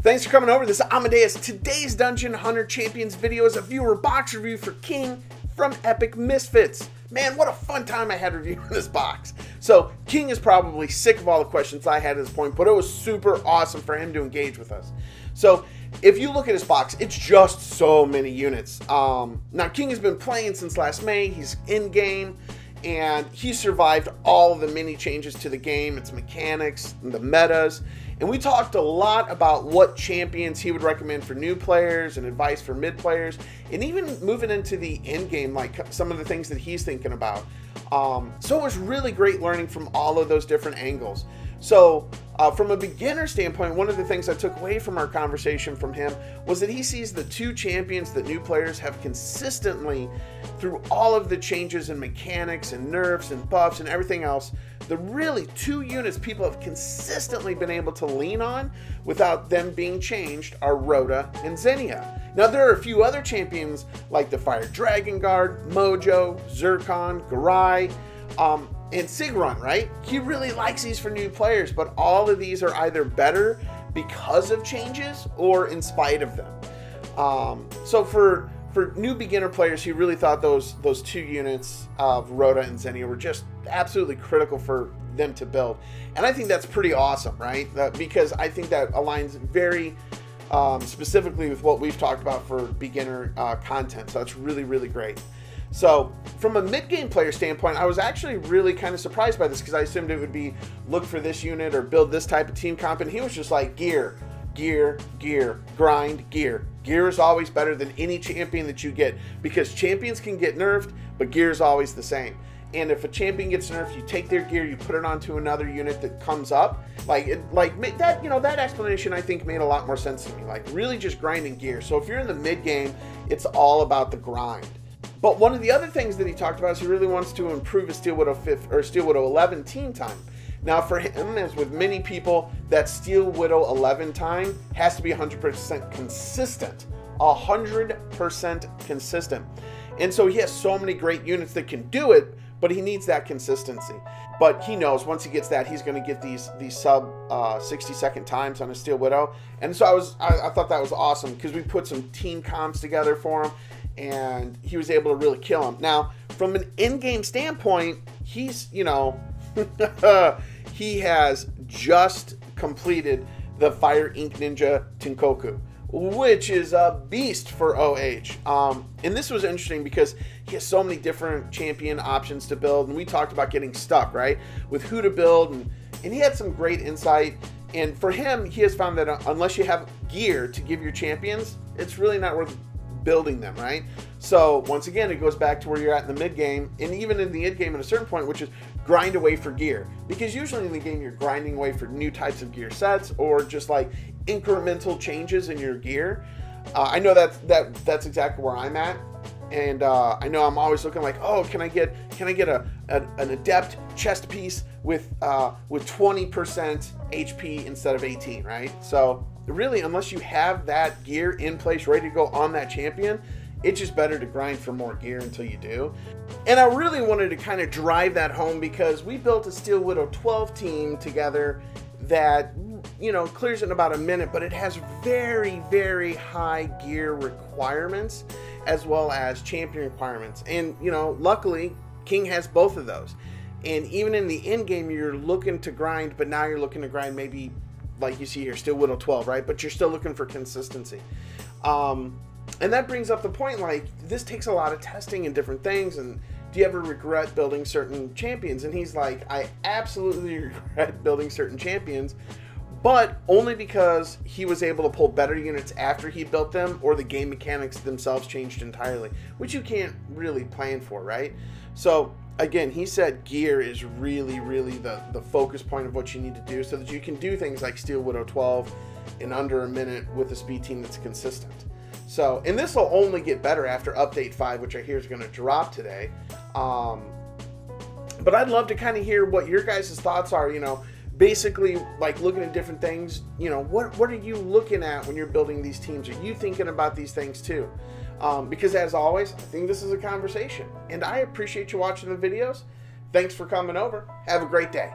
Thanks for coming over. This is Amodeus. Today's Dungeon Hunter Champions video is a viewer box review for King from Epic Misfits. Man, what a fun time I had reviewing this box. So, King is probably sick of all the questions I had at this point, but it was super awesome for him to engage with us. So, if you look at his box, it's just so many units. Now, King has been playing since last May. He's in-game, and he survived all the mini changes to the game, its mechanics, and the metas. And we talked a lot about what champions he would recommend for new players and advice for mid players, and even moving into the end game, like some of the things that he's thinking about. So it was really great learning from all of those different angles. So from a beginner standpoint, one of the things I took away from our conversation from him was that he sees the two champions that new players have consistently, through all of the changes in mechanics and nerfs and buffs and everything else, the really two units people have consistently been able to lean on without them being changed are Rota and Xenia. Now there are a few other champions like the Fire Dragon Guard, Mojo, Zircon, Garai, and Sigrun, right? He really likes these for new players, but all of these are either better because of changes or in spite of them. So for new beginner players, he really thought those two units of Rota and Xenia were just absolutely critical for them to build. And I think that's pretty awesome, right? Because I think that aligns very specifically with what we've talked about for beginner content. So that's really, really great. So from a mid-game player standpoint, I was actually really kind of surprised by this because I assumed it would be look for this unit or build this type of team comp, and he was just like gear, gear, gear, grind, gear. Gear is always better than any champion that you get because champions can get nerfed, but gear is always the same. And if a champion gets nerfed, you take their gear, you put it onto another unit that comes up. Like that, you know, that explanation I think made a lot more sense to me. Like really just grinding gear. So if you're in the mid game, it's all about the grind. But one of the other things that he talked about is he really wants to improve his Steel Widow 5 or Steel Widow 11 team time. Now for him, as with many people, that Steel Widow 11 time has to be 100% consistent. 100% consistent. And so he has so many great units that can do it, but he needs that consistency. But he knows once he gets that, he's going to get these sub 60-second times on a Steel Widow. And so I thought that was awesome because we put some team comps together for him, and he was able to really kill him. Now, from an in-game standpoint, he's, you know, he has just completed the Fire Ink Ninja Tenkoku, which is a beast for OH. And this was interesting because he has so many different champion options to build, and we talked about getting stuck, right, with who to build, and he had some great insight. And for him, he has found that unless you have gear to give your champions, it's really not worth building them, right? So once again, it goes back to where you're at in the mid game, and even in the end game at a certain point, which is grind away for gear, because usually in the game you're grinding away for new types of gear sets or just like incremental changes in your gear. I know that's exactly where I'm at, and I know I'm always looking like, oh, can I get an adept chest piece with 20% HP instead of 18, right? So really, unless you have that gear in place ready to go on that champion, it's just better to grind for more gear until you do. And I really wanted to kind of drive that home because we built a Steel Widow 12 team together that, you know, clears in about a minute, but it has very, very high gear requirements as well as champion requirements. And, you know, luckily, King has both of those. And even in the end game, you're looking to grind, but now you're looking to grind maybe like you see here, Steel Widow 12, right? But you're still looking for consistency. And that brings up the point, like, this takes a lot of testing and different things, and do you ever regret building certain champions? And he's like, I absolutely regret building certain champions, but only because he was able to pull better units after he built them, or the game mechanics themselves changed entirely, which you can't really plan for, right? So again, he said gear is really, really the focus point of what you need to do so that you can do things like Steel Widow 12 in under a minute with a speed team that's consistent. So, and this will only get better after update 5, which I hear is going to drop today. But I'd love to kind of hear what your guys' thoughts are, you know, basically like looking at different things. You know, what are you looking at when you're building these teams? Are you thinking about these things too? Because as always, I think this is a conversation, and I appreciate you watching the videos. Thanks for coming over. Have a great day.